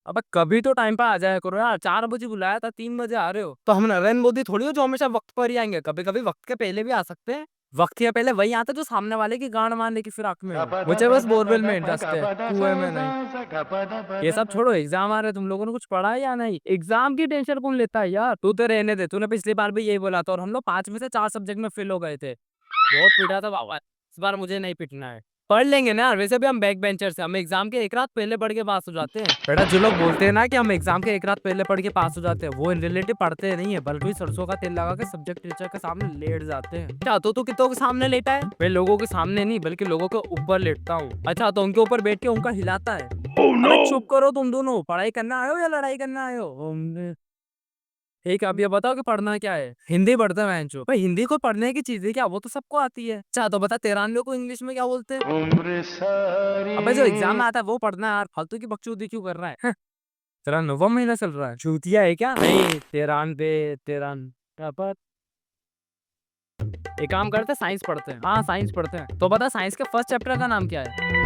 अब कभी तो टाइम पे आ जाया करो यार, 4 बजे बुलाया था, 3 बजे आ रहे हो। तो हम नरेंद्र मोदी थोड़ी हो जो हमेशा वक्त पर ही आएंगे, कभी कभी वक्त के पहले भी आ सकते हैं। वक्त के पहले वही आता जो सामने वाले की गांड मारने की फिराक में हो। मुझे बस बोरवेल में इंटरेस्ट है, कुएं में नहीं। ये सब छोड़ो, एग्जाम आ रहे हैं, तुम लोगों ने कुछ पढ़ा है या नहीं? एग्जाम की टेंशन कौन लेता है यार, तू तो रहने दे, तूने पिछली बार भी यही बोला था और हम लोग 5 में से 4 सब्जेक्ट में फेल हो गए थे। बहुत पीटा था बाबा, इस बार मुझे नहीं पिटना है। पढ़ लेंगे ना यार, वैसे भी हम बैक बेंचर से, हम एग्जाम के एक रात पहले पढ़ के पास हो जाते हैं। बेटा जो लोग बोलते हैं ना कि हम एग्जाम के एक रात पहले पढ़ के पास हो जाते हैं, वो इन रिलेटिव पढ़ते नहीं है, बल्कि सरसों का तेल लगा के सब्जेक्ट टीचर के सामने लेट जाते हैं। अच्छा तो तू कितनों के सामने लेटा है? मैं लोगों के सामने नहीं बल्कि लोगों के ऊपर लेटता हूँ। अच्छा तो उनके ऊपर बैठ के उनका हिलाता है। अबे चुप करो तुम दोनों, पढ़ाई करना आए हो या लड़ाई करना आए हो? ठीक है, अब ये बताओ कि पढ़ना क्या है? हिंदी पढ़ते हैं बहनचोद। भाई हिंदी को पढ़ने की चीज है क्या? वो तो सबको आती है। अच्छा तो बता, 93 को इंग्लिश में क्या बोलते हैं? उम्र सारी। अबे जो एग्जाम में आता है वो पढ़ना है यार, फालतू की बकचोदी क्यों कर रहा है? तेरा नौवां महीना चल रहा है, चूतिया है क्या? नहीं, 93 क्या बात। एक काम करते हैं, साइंस पढ़ते हैं। हाँ साइंस पढ़ते हैं। तो बता, साइंस के फर्स्ट चैप्टर का नाम क्या है?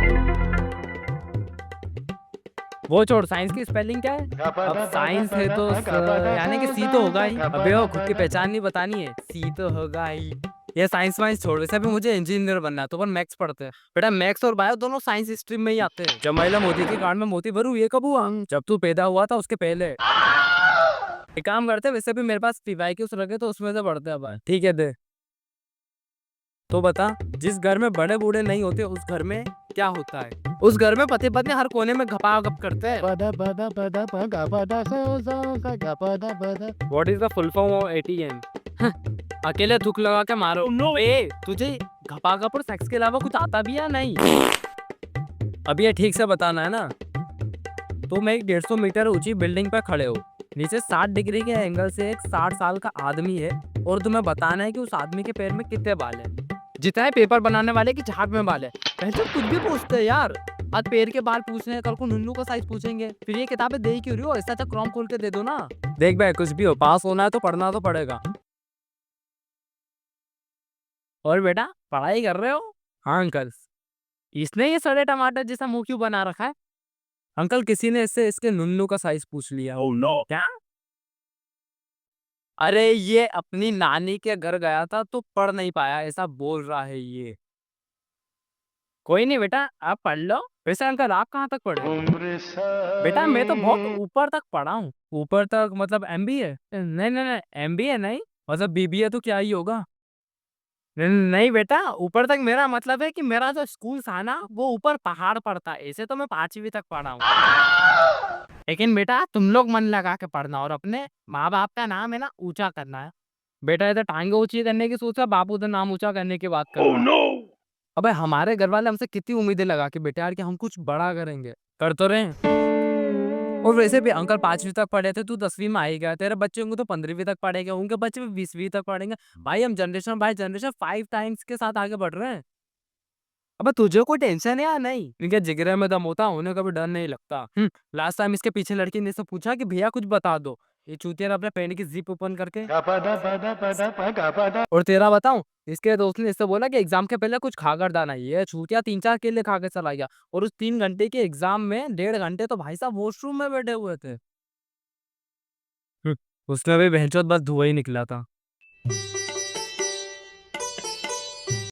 वो छोड़, साइंस की स्पेलिंग क्या है? अब साइंस है तो यानी कि सी तो होगा ही। अबे ओ, खुद की पहचान नहीं बतानी है, सी तो होगा ही। ये साइंस वाइंस छोड़, वैसे भी मुझे इंजीनियर बनना है, तो अपन मैथ्स पढ़ते हैं। बेटा मैथ्स और बायो दोनों साइंस स्ट्रीम में ही आते हैं। जब महिला मोदी की गांड में मोती भरू ये कब हुआ? जब तू पैदा हुआ था उसके पहले। एक काम करते हैं, वैसे भी मेरे पास पीवाईक्यूज रखे तो उसमें से पढ़ते हैं अपन। ठीक है दे। तो बता, जिस घर में बड़े बूढ़े नहीं होते उस घर में क्या होता है? उस घर में पति पत्नी हर कोने में घपाघप करते हैं। What is the full form of ATM? अकेले थूक लगा के मारो। नो ए, तुझे घपाघप और सेक्स के अलावा कुछ आता भी या नहीं? अब ये ठीक से बताना है ना। तुम एक 150 मीटर ऊंची बिल्डिंग पर खड़े हो, नीचे 60 डिग्री के एंगल से एक 60 साल का आदमी है और तुम्हें बताना है कि उस आदमी के पैर में कितने बाल है। जितना है पेपर बनाने वाले की झाग में बाल है। पहले कुछ भी पूछते हैं यार, आज पैर के बाल पूछ रहे हैं, कल को नुन्नू का साइज पूछेंगे, फिर ये किताबें दे ही क्यों रही हो? इससे अच्छा क्रोम खोल के दे दो ना। देख भाई, कुछ भी हो, पास होना है तो पढ़ना तो पड़ेगा। और बेटा पढ़ाई कर रहे हो? हाँ अंकल। इसने ये सड़े टमाटर जैसा मुंह क्यों बना रखा है? अंकल किसी ने इससे इसके नुन्नू का साइज पूछ लिया। Oh no. क्या? अरे ये अपनी नानी के घर गया था तो पढ़ नहीं पाया, ऐसा बोल रहा है ये। कोई नहीं बेटा, आप पढ़ लो। वैसे अंकल आप कहाँ तक पढ़े? उम्र बेटा मैं तो बहुत सारी। ऊपर तक पढ़ा हूँ। ऊपर तक मतलब एमबीए? नहीं नहीं नहीं, एमबीए नहीं, मतलब बीबीए तो क्या ही होगा। नहीं बेटा, ऊपर तक मेरा मतलब है कि मेरा जो स्कूल था ना वो ऊपर पहाड़ पर था, ऐसे तो मैं 5वीं तक पढ़ा हूँ। लेकिन बेटा तुम लोग मन लगा के पढ़ना और अपने माँ बाप का नाम है ना ऊंचा करना है। बेटा इधर टांगे ऊंची करने की सोच रहा, बापू उधर नाम ऊंचा करने की बात कर रहा है। अबे हमारे घर वाले हमसे कितनी उम्मीदें लगा के बेटे यार कि हम कुछ बड़ा करेंगे, कर तो रहे। और वैसे भी अंकल 5वीं तक पढ़े थे, तू 10वीं में आएगा, तेरे बच्चे होंगे तो 15वीं तक पढ़ेंगे, उनके बच्चे भी 20वीं तक पढ़ेंगे। भाई हम जनरेशन बाय जनरेशन 5 टाइम्स के साथ आगे बढ़ रहे हैं। अबे तुझे कोई टेंशन है या नहीं? इनके जिगरे में दम होता, उन्हें कभी डर नहीं लगता। लास्ट टाइम इसके पीछे लड़की ने से पूछा कि भैया कुछ बता दो, ये चूतिया ने अपने पैंट की जिप ओपन करके। और तेरा बताऊं, इसके दोस्त ने इससे बोला कि एग्जाम के पहले कुछ खा कर जाना, ये छूतिया 3-4 केले खा के चला गया। और उस 3 घंटे के एग्जाम में 1.5 घंटे तो भाई साहब वॉशरूम में बैठे हुए थे। उसमें भी बहनचोद बस धुआं ही निकला था।